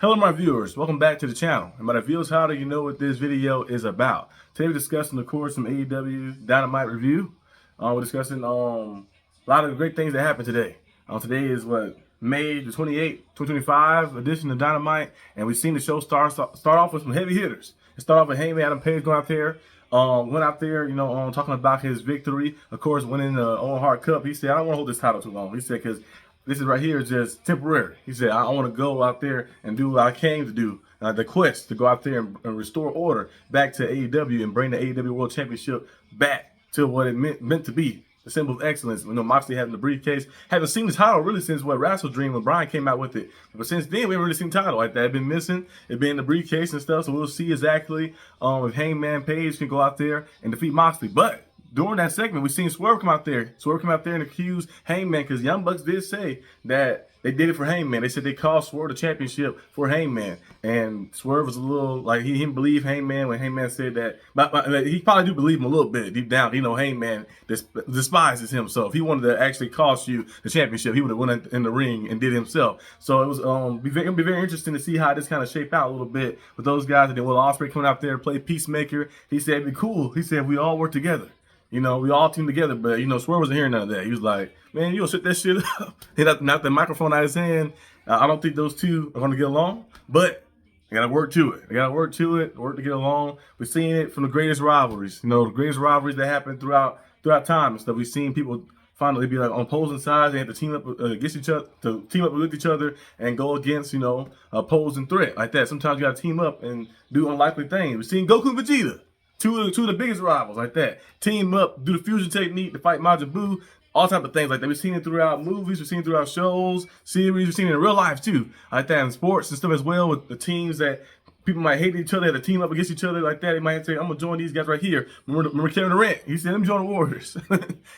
Hello my viewers, welcome back to the channel. And by the viewers, how do you know what this video is about? Today we're discussing, of course, some AEW Dynamite review. We're discussing a lot of great things that happened today. Today is May the 28th, 2025 edition of Dynamite, and we've seen the show start off with some heavy hitters. It started off with Hangman Adam Page going out there, talking about his victory. Of course, winning the Owen Hart Cup. He said, "I don't want to hold this title too long." He said, "Because this is right here is just temporary." He said, I want to go out there and do what I came to do, the quest to go out there and restore order back to AEW and bring the AEW World Championship back to what it meant to be, the symbol of excellence. Moxley having the briefcase. Haven't seen the title really since Wrestle Dream when Brian came out with it. But since then, we haven't really seen the title like that. It's been missing. It's been in the briefcase and stuff. So we'll see exactly if Hangman Page can go out there and defeat Moxley. But during that segment, we've seen Swerve come out there. Swerve come out there and accuse Hangman, because Young Bucks did say that they did it for Hangman. They said they called Swerve the championship for Hangman. And Swerve was a little, like, he didn't believe Hangman when Hangman said that. But he probably do believe him a little bit deep down. Hangman despises him. So if he wanted to actually cost you the championship, he would have went in the ring and did it himself. So it was going to be very interesting to see how this kind of shape out a little bit with those guys. And then Will Ospreay coming out there and play peacemaker. He said it'd be cool. He said if we all work together. We all team together, but Swerve wasn't hearing none of that. He was like, "Man, you gonna sit that shit up?" He knocked the microphone out of his hand. I don't think those two are gonna get along, but they gotta work to it. They gotta work to it, work to get along. We're seeing it from the greatest rivalries. The greatest rivalries that happen throughout time and stuff. We've seen people finally be like on opposing sides. They have to team up against each other, to team up with each other and go against opposing threat like that. Sometimes you gotta team up and do unlikely things. We've seen Goku and Vegeta. Two of the biggest rivals like that. Team up, do the fusion technique to fight Majin Buu, all type of things like that. We've seen it throughout movies, we've seen it throughout shows, series, we've seen it in real life too. Like that in sports and stuff as well, with the teams that people might hate each other, they have to team up against each other like that. They might say, "I'm gonna join these guys right here." Remember Kevin Durant? He said, "Let me join the Warriors."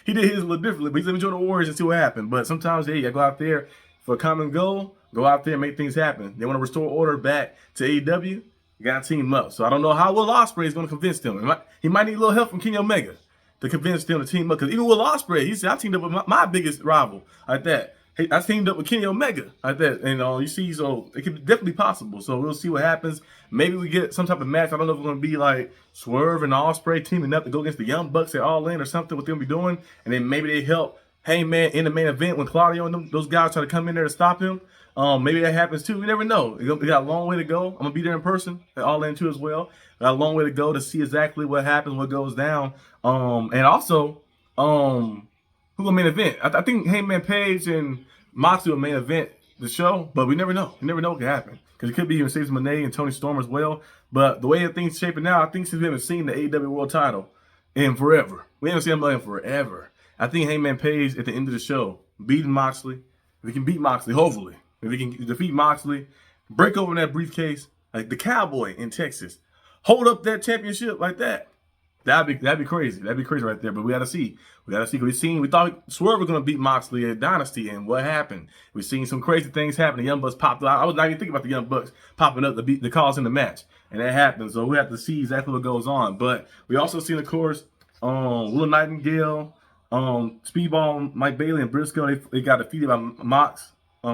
He did his a little differently, but he said, "Let me join the Warriors and see what happens." But sometimes, you gotta go out there for a common goal, go out there and make things happen. They want to restore order back to AEW. You got to team up. So I don't know how Will Ospreay is going to convince them. He might need a little help from Kenny Omega to convince them to team up. Because even Will Ospreay, he said, "I teamed up with my biggest rival like that. Hey, I teamed up with Kenny Omega like that." And you see, so it could definitely be possible. So we'll see what happens. Maybe we get some type of match. I don't know if it's going to be like Swerve and Ospreay teaming up to go against the Young Bucks at All In or something, what they'll be doing. And then maybe they help Hangman in the main event when Claudio and those guys try to come in there to stop him. Maybe that happens too. We never know. We got a long way to go. I'm gonna be there in person at All In too as well. Got a long way to go to see exactly what happens, what goes down. And also, who gonna main event? I think Hangman Page and Moxley will main event the show, but we never know. You never know what can happen, because it could be even Mone and Toni Storm as well. But the way things shaping now, I think since we haven't seen the AEW World Title in forever, we haven't seen him in forever. I think Hangman Page at the end of the show beating Moxley. If he can beat Moxley, hopefully. If he can defeat Moxley, break open that briefcase like the Cowboy in Texas, hold up that championship like that. That'd be crazy. That'd be crazy right there. But we gotta see. Because we thought Swerve was gonna beat Moxley at Dynasty, and what happened? We've seen some crazy things happen. The Young Bucks popped out. I was not even thinking about the Young Bucks popping up the cause in the match, and that happened. So we have to see exactly what goes on. But we also seen, of course, Will Nightingale, Speedball, Mike Bailey, and Briscoe. They got defeated by Mox,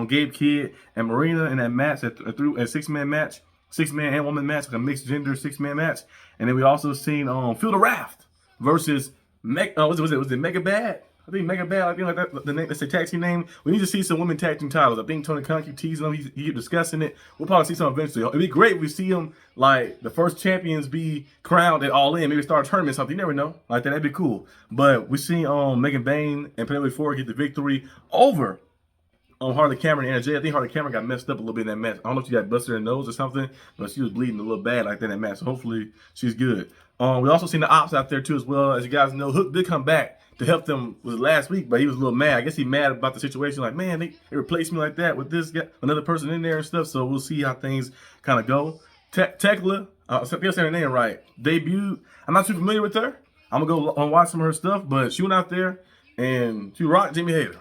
Gabe Kidd, and Marina in that match, a six-man match, six-man and woman match, like a mixed gender six-man match. And then we also seen Field of Raft versus was it Mega Bad? I think Mega Bad, I think like that, the name, that's a tag team name. We need to see some women tag team titles. I think Tony Khan keep teasing them. He keep discussing it. We'll probably see some eventually. It'd be great if we see them, like, the first champions be crowned at All In. Maybe start a tournament or something. You never know. Like that. That'd be cool. But we see Megan Bayne and Penelope Ford get the victory over Harley Cameron and Anna Jay. I think Harley Cameron got messed up a little bit in that match. I don't know if she got busted in her nose or something, but she was bleeding a little bad like that in that match. So hopefully she's good. We also seen the Ops out there too as well. As you guys know, Hook did come back to help them last week, but he was a little mad. I guess he's mad about the situation. Like, man, they replaced me like that with this guy, another person in there and stuff. So we'll see how things kind of go. Thekla, I think I'm saying her name right, debuted. I'm not too familiar with her. I'm going to go watch some of her stuff, but she went out there and she rocked Jamie Hayter.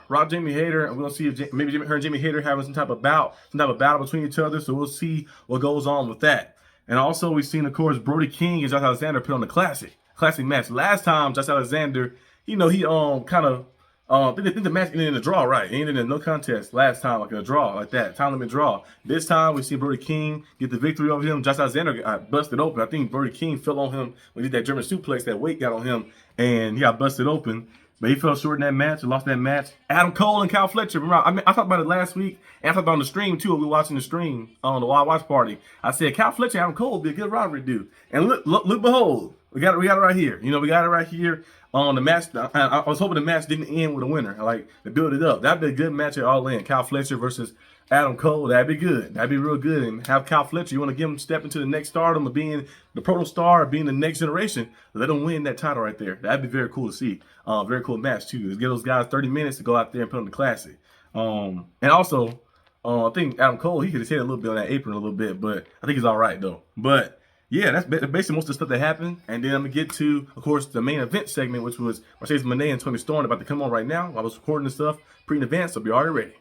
And we're going to see if maybe her and Jamie Hayter having some type of battle between each other. So we'll see what goes on with that. And also we've seen, of course, Brody King and Josh Alexander put on the classic match. Last time, Josh Alexander, he kind of I think the match ended in a draw, right? It ended in no contest last time, like a draw, like that, time limit draw. This time we see Brody King get the victory over him. Josh Alexander got busted open. I think Brody King fell on him when he did that German suplex. That weight got on him, and he got busted open. But he fell short in that match and lost that match. Adam Cole and Kyle Fletcher. Remember, I talked about it last week, and I talked about it on the stream too. We were watching the stream on the Wild Watch Party. I said Kyle Fletcher and Adam Cole would be a good rivalry dude. And look, behold, we got it right here. You know, we got it right here. On the match, I was hoping the match didn't end with a winner. Like to build it up. That'd be a good match at All In. Kyle Fletcher versus Adam Cole. That'd be good. That'd be real good. And have Kyle Fletcher. You want to give him step into the next stardom of being the proto star, of being the next generation. Let him win that title right there. That'd be very cool to see. Very cool match too. Let's give those guys 30 minutes to go out there and put on the classic. And also, I think Adam Cole, he could have hit a little bit on that apron a little bit, but I think he's all right though. But yeah, that's basically most of the stuff that happened. And then I'm going to get to, of course, the main event segment, which was Mercedes Mone and Toni Storm about to come on right now. I was recording this stuff pre-event, so be already ready.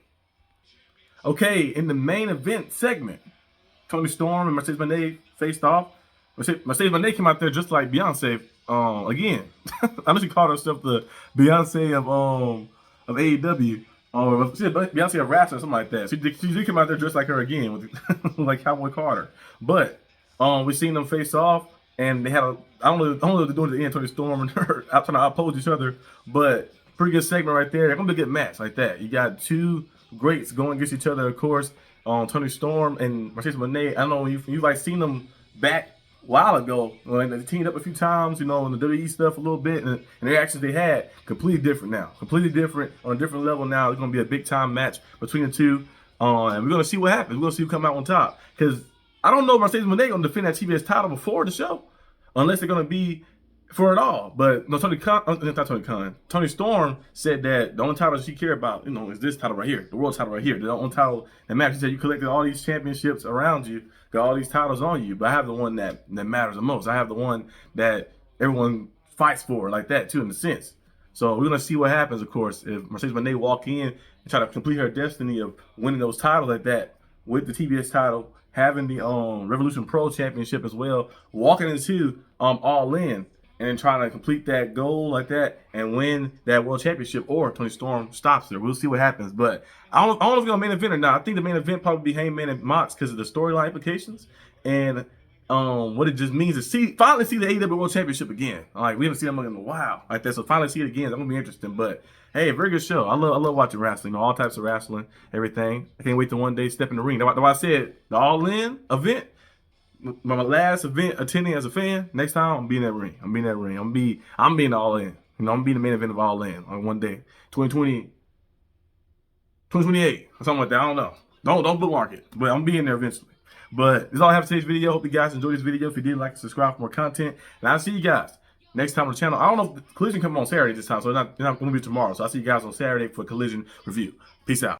Okay, in the main event segment, Toni Storm and Mercedes Mone faced off. Mercedes Mone came out there just like Beyonce again. I know she called herself the Beyonce of AEW. She said Beyonce of wrestling or something like that. She did come out there dressed like her again, with like Cowboy Carter. But we seen them face off, and they had I don't know what they're doing at the end. Toni Storm and her out trying to oppose each other, but pretty good segment right there. They're gonna be a good match like that. You got two greats going against each other, of course. Toni Storm and Mercedes Mone. I don't know you like seen them back a while ago when they teamed up a few times, you know, in the WWE stuff a little bit, and the actions they had completely different now, completely different on a different level now. It's gonna be a big time match between the two, and we're gonna see what happens. We're gonna see who come out on top because I don't know if Mercedes Mone gonna defend that TBS title before the show, unless they're gonna be for it all. But no, Toni Storm said that the only title she cared about, you know, is this title right here, the world title right here. The only title that matters. She said you collected all these championships around you, got all these titles on you, but I have the one that matters the most. I have the one that everyone fights for, like that too, in a sense. So we're gonna see what happens, of course, if Mercedes Mone walk in and try to complete her destiny of winning those titles like that with the TBS title, having the Revolution Pro Championship as well, walking into All In and then trying to complete that goal like that and win that World Championship, or Toni Storm stops her. We'll see what happens. But I don't know if it's going to main event or not. I think the main event probably be Hangman and Mox because of the storyline implications and what it just means to finally see the AEW World Championship again. Like, we haven't seen them in a while like that. So finally see it again. That's going to be interesting. But hey, very good show. I love watching wrestling, you know, all types of wrestling, everything. I can't wait to one day step in the ring. That's why I said the All In event, my last event attending as a fan. Next time I'm being in that ring. I'm being All In. You know, I'm being the main event of All In on one day. 2028 or something like that. I don't know. Don't bookmark it. But I'm being there eventually. But that's all I have for today's video. Hope you guys enjoyed this video. If you did, like and subscribe for more content. And I'll see you guys next time on the channel. I don't know if Collision comes on Saturday this time, so it's not going to be tomorrow. So I'll see you guys on Saturday for Collision review. Peace out.